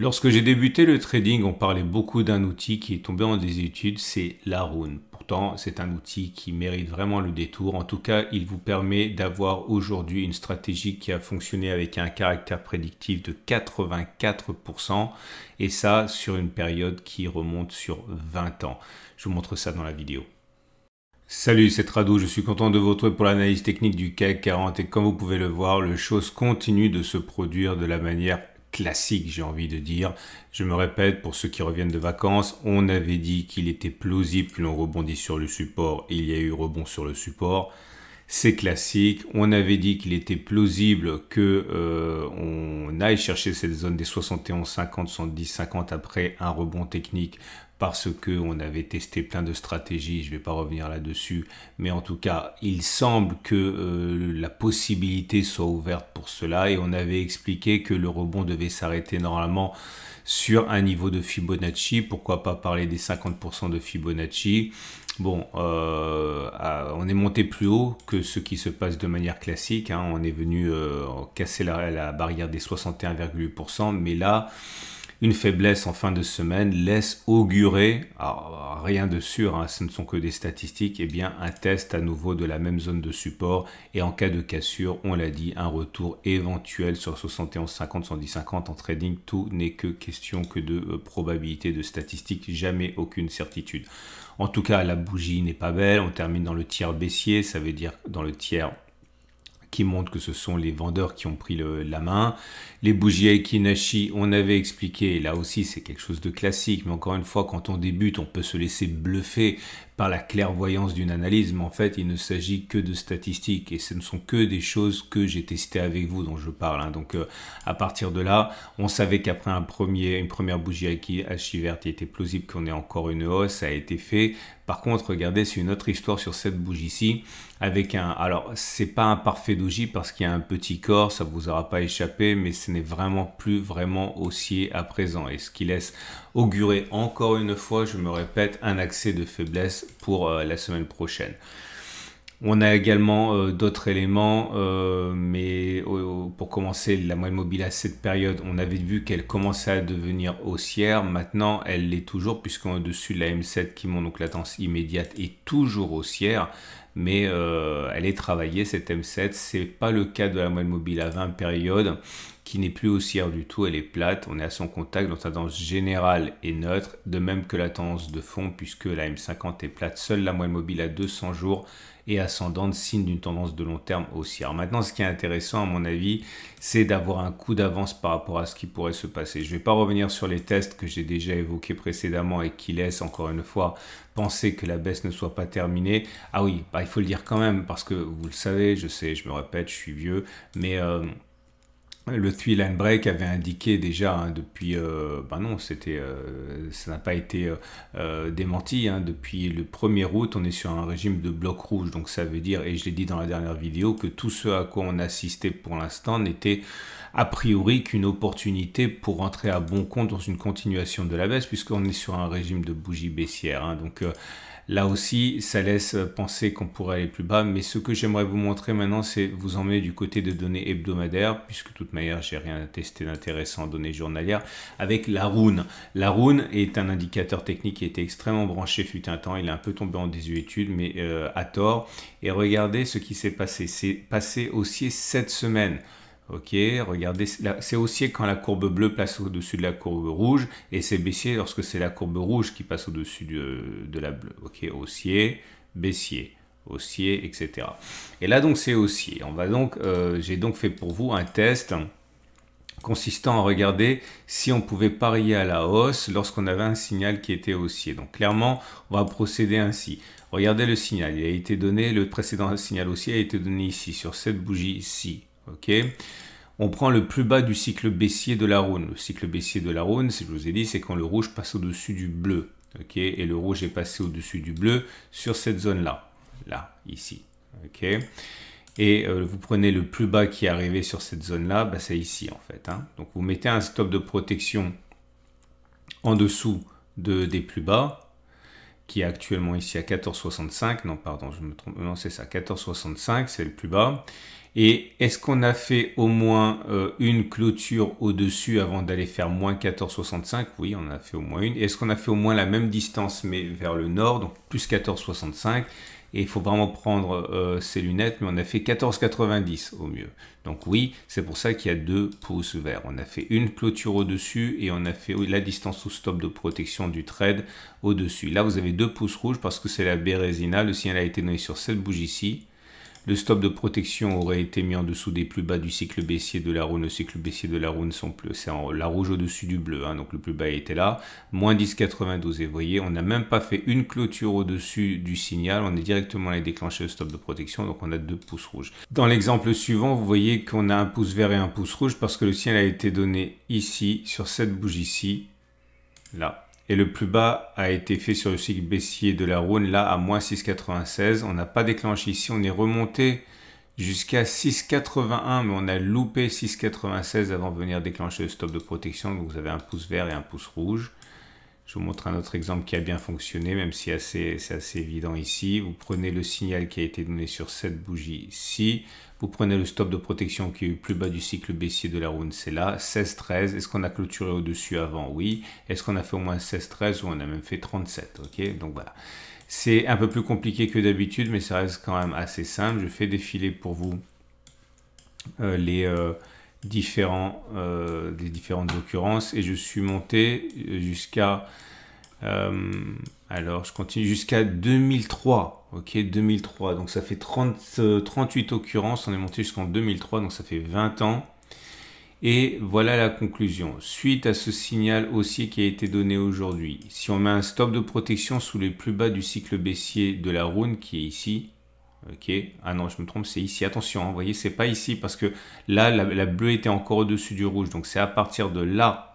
Lorsque j'ai débuté le trading, on parlait beaucoup d'un outil qui est tombé en désuétude, c'est la Rune. Pourtant, c'est un outil qui mérite vraiment le détour. En tout cas, il vous permet d'avoir aujourd'hui une stratégie qui a fonctionné avec un caractère prédictif de 84%, et ça sur une période qui remonte sur 20 ans. Je vous montre ça dans la vidéo. Salut, c'est Rado, je suis content de vous retrouver pour l'analyse technique du CAC 40 et comme vous pouvez le voir, les choses continuent de se produire de la manière classique, j'ai envie de dire. Je me répète, pour ceux qui reviennent de vacances, on avait dit qu'il était plausible que l'on rebondisse sur le support. Il y a eu rebond sur le support. C'est classique. On avait dit qu'il était plausible que on aille chercher cette zone des 71,50, 70,50 après un rebond technique parce que on avait testé plein de stratégies. Je ne vais pas revenir là-dessus, mais en tout cas, il semble que la possibilité soit ouverte pour cela et on avait expliqué que le rebond devait s'arrêter normalement sur un niveau de Fibonacci. Pourquoi pas parler des 50% de Fibonacci? Bon, on est monté plus haut que ce qui se passe de manière classique, hein. On est venu casser la barrière des 61,8%, mais là, une faiblesse en fin de semaine laisse augurer, alors, rien de sûr, hein, ce ne sont que des statistiques, et bien un test à nouveau de la même zone de support et en cas de cassure, on l'a dit, un retour éventuel sur 71,50, 110,50 en trading. Tout n'est que question que de probabilité, de statistiques, jamais aucune certitude. En tout cas, la bougie n'est pas belle, on termine dans le tiers baissier, ça veut dire dans le tiers qui montre que ce sont les vendeurs qui ont pris la main. Les bougies Aiki-Nashi, on avait expliqué, là aussi c'est quelque chose de classique, mais encore une fois, quand on débute, on peut se laisser bluffer par la clairvoyance d'une analyse, mais en fait, il ne s'agit que de statistiques, et ce ne sont que des choses que j'ai testées avec vous, dont je parle, hein. Donc, à partir de là, on savait qu'après une première bougie Aiki-Nashi verte, il était plausible qu'on ait encore une hausse, ça a été fait. Par contre, regardez, c'est une autre histoire sur cette bougie-ci, avec alors, c'est pas un parfait doji parce qu'il y a un petit corps, ça vous aura pas échappé, mais ce n'est vraiment plus vraiment haussier à présent, et ce qui laisse augurer encore une fois, je me répète, un accès de faiblesse pour la semaine prochaine. On a également d'autres éléments, mais pour commencer, la moyenne mobile à cette période, on avait vu qu'elle commençait à devenir haussière. Maintenant, elle l'est toujours, puisqu'en dessus de la M7 qui montre, donc la tendance immédiate est toujours haussière, mais elle est travaillée, cette M7. C'est pas le cas de la moyenne mobile à 20 périodes, qui n'est plus haussière du tout, elle est plate, on est à son contact, donc la tendance générale est neutre, de même que la tendance de fond, puisque la M50 est plate. Seule la moyenne mobile à 200 jours et ascendante, signe d'une tendance de long terme haussière. Maintenant, ce qui est intéressant à mon avis, c'est d'avoir un coup d'avance par rapport à ce qui pourrait se passer. Je ne vais pas revenir sur les tests que j'ai déjà évoqués précédemment et qui laissent encore une fois penser que la baisse ne soit pas terminée. Ah oui, il faut le dire quand même, parce que vous le savez, je sais, je me répète, je suis vieux, mais le 3 line break avait indiqué déjà, hein, depuis, non, ça n'a pas été démenti, hein, depuis le 1er août, on est sur un régime de bloc rouge, donc ça veut dire, et je l'ai dit dans la dernière vidéo, que tout ce à quoi on assistait pour l'instant n'était a priori qu'une opportunité pour rentrer à bon compte dans une continuation de la baisse, puisqu'on est sur un régime de bougie baissière, hein, donc là aussi, ça laisse penser qu'on pourrait aller plus bas, mais ce que j'aimerais vous montrer maintenant, c'est vous emmener du côté des données hebdomadaires, puisque de toute manière, j'ai rien testé d'intéressant en données journalières, avec la Rune. La Rune est un indicateur technique qui était extrêmement branché fut un temps, il est un peu tombé en désuétude, mais à tort. Et regardez ce qui s'est passé, c'est passé haussier cette semaine. Ok, regardez, c'est haussier quand la courbe bleue passe au-dessus de la courbe rouge et c'est baissier lorsque c'est la courbe rouge qui passe au-dessus de la bleue. Ok, haussier, baissier, haussier, etc. Et là donc c'est haussier. On va donc, j'ai donc fait pour vous un test consistant à regarder si on pouvait parier à la hausse lorsqu'on avait un signal qui était haussier. Donc clairement, on va procéder ainsi. Regardez le signal, il a été donné, le précédent signal haussier a été donné ici, sur cette bougie ici. Ok, on prend le plus bas du cycle baissier de la Rune. Le cycle baissier de la Rune, je vous ai dit, c'est quand le rouge passe au-dessus du bleu. Ok, et le rouge est passé au-dessus du bleu sur cette zone-là, là, ici. Ok, et vous prenez le plus bas qui est arrivé sur cette zone-là, bah, c'est ici en fait, hein. Donc vous mettez un stop de protection en dessous des plus bas, qui est actuellement ici à 14,65. Non, pardon, je me trompe. Non, c'est ça, 14,65, c'est le plus bas. Et est-ce qu'on a fait au moins une clôture au-dessus avant d'aller faire moins 14,65? Oui, on en a fait au moins une. Est-ce qu'on a fait au moins la même distance mais vers le nord, donc plus 14,65? Et il faut vraiment prendre ses lunettes, mais on a fait 14,90 au mieux. Donc oui, c'est pour ça qu'il y a 2 pouces verts. On a fait une clôture au-dessus et on a fait la distance au stop de protection du trade au-dessus. Là, vous avez 2 pouces rouges parce que c'est la Bérésina. Le signal a été donné sur cette bougie-ci. Le stop de protection aurait été mis en dessous des plus bas du cycle baissier de la Rune. Le cycle baissier de la Rune, c'est la rouge au-dessus du bleu, hein, donc le plus bas était là. Moins 10,92. Et vous voyez, on n'a même pas fait une clôture au-dessus du signal. On est directement allé déclencher le stop de protection, donc on a 2 pouces rouges. Dans l'exemple suivant, vous voyez qu'on a un pouce vert et un pouce rouge parce que le signal a été donné ici, sur cette bougie-ci, là. Et le plus bas a été fait sur le cycle baissier de la Rune, là à moins 6,96. On n'a pas déclenché ici, on est remonté jusqu'à 6,81, mais on a loupé 6,96 avant de venir déclencher le stop de protection. Donc vous avez un pouce vert et un pouce rouge. Je vous montre un autre exemple qui a bien fonctionné, même si c'est assez évident ici. Vous prenez le signal qui a été donné sur cette bougie-ci. Vous prenez le stop de protection qui est le plus bas du cycle baissier de la Rune, c'est là, 16,13. Est-ce qu'on a clôturé au-dessus avant? Oui. Est-ce qu'on a fait au moins 16,13 ou on a même fait 37? Ok, donc voilà. C'est un peu plus compliqué que d'habitude, mais ça reste quand même assez simple. Je fais défiler pour vous les différentes occurrences et je suis monté jusqu'à alors je continue jusqu'à 2003, ok, 2003, donc ça fait 38 occurrences, on est monté jusqu'en 2003, donc ça fait 20 ans. Et voilà la conclusion. Suite à ce signal haussier qui a été donné aujourd'hui, si on met un stop de protection sous les plus bas du cycle baissier de la Rune qui est ici, ok, ah non je me trompe, c'est ici, attention, hein, vous voyez c'est pas ici parce que là la bleue était encore au-dessus du rouge, donc c'est à partir de là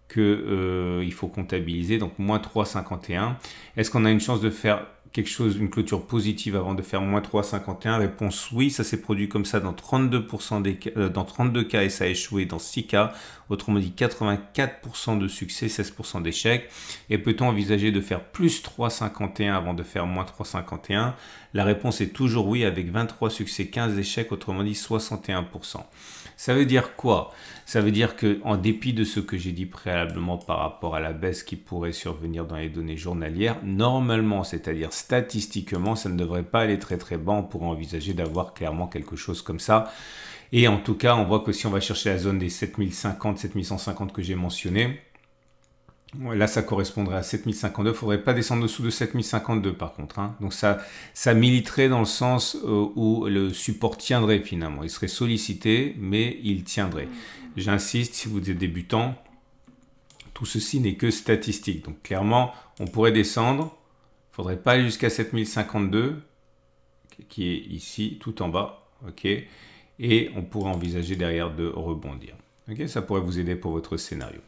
que il faut comptabiliser, donc moins 3,51. Est-ce qu'on a une chance de faire quelque chose, une clôture positive avant de faire moins 3,51? Réponse oui, ça s'est produit comme ça dans 32% des cas, dans 32 cas et ça a échoué dans 6 cas, autrement dit 84% de succès, 16% d'échec. Et peut-on envisager de faire plus 3,51 avant de faire moins 3,51? La réponse est toujours oui avec 23 succès, 15 échecs, autrement dit 61%. Ça veut dire quoi? Ça veut dire que en dépit de ce que j'ai dit préalablement par rapport à la baisse qui pourrait survenir dans les données journalières, normalement, c'est-à-dire statistiquement, ça ne devrait pas aller très très bas. On pourrait envisager d'avoir clairement quelque chose comme ça. Et en tout cas, on voit que si on va chercher la zone des 7050, 7150 que j'ai mentionné, là, ça correspondrait à 7052. Il ne faudrait pas descendre dessous de 7052 par contre, hein. Donc ça militerait dans le sens où le support tiendrait finalement. Il serait sollicité, mais il tiendrait. J'insiste, si vous êtes débutant, tout ceci n'est que statistique. Donc clairement, on pourrait descendre. Il ne faudrait pas aller jusqu'à 7052, qui est ici, tout en bas. Ok, et on pourrait envisager derrière de rebondir. Ok, ça pourrait vous aider pour votre scénario.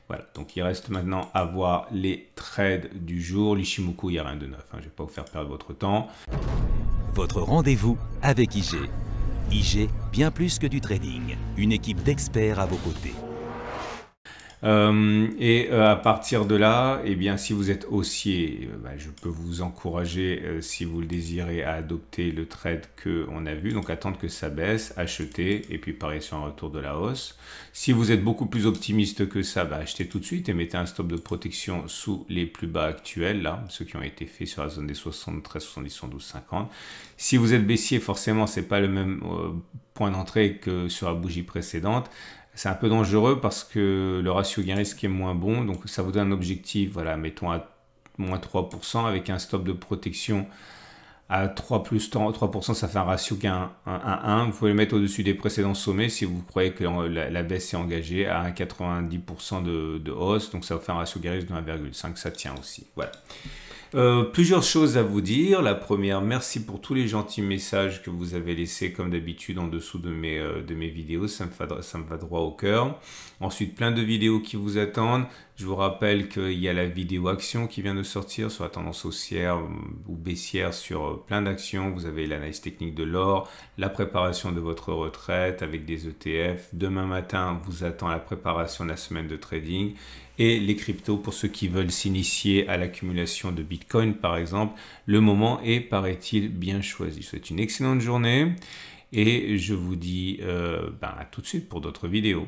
Voilà, donc il reste maintenant à voir les trades du jour. L'Ishimoku, il n'y a rien de neuf, hein. Je ne vais pas vous faire perdre votre temps. Votre rendez-vous avec IG. IG, bien plus que du trading. Une équipe d'experts à vos côtés. À partir de là, eh bien, si vous êtes haussier, je peux vous encourager, si vous le désirez, à adopter le trade qu'on a vu, donc attendre que ça baisse, acheter et puis parier sur un retour de la hausse. Si vous êtes beaucoup plus optimiste que ça, achetez tout de suite et mettez un stop de protection sous les plus bas actuels, là, ceux qui ont été faits sur la zone des 73, 70, 72, 50. Si vous êtes baissier, forcément, c'est pas le même point d'entrée que sur la bougie précédente. C'est un peu dangereux parce que le ratio gain-risque est moins bon. Donc, ça vous donne un objectif, voilà, mettons à moins 3% avec un stop de protection à 3 plus 3%, ça fait un ratio gain 1. Vous pouvez le mettre au-dessus des précédents sommets si vous croyez que la baisse est engagée à 90% de hausse. Donc, ça vous fait un ratio gain-risque de 1,5. Ça tient aussi. Voilà. Plusieurs choses à vous dire. La première, merci pour tous les gentils messages que vous avez laissés comme d'habitude en dessous de mes vidéos, ça me va droit au cœur. Ensuite, plein de vidéos qui vous attendent. Je vous rappelle qu'il y a la vidéo action qui vient de sortir sur la tendance haussière ou baissière sur plein d'actions. Vous avez l'analyse technique de l'or, la préparation de votre retraite avec des ETF. Demain matin, vous attend la préparation de la semaine de trading. Et les cryptos, pour ceux qui veulent s'initier à l'accumulation de Bitcoin, par exemple, le moment est, paraît-il, bien choisi. Je vous souhaite une excellente journée et je vous dis à tout de suite pour d'autres vidéos.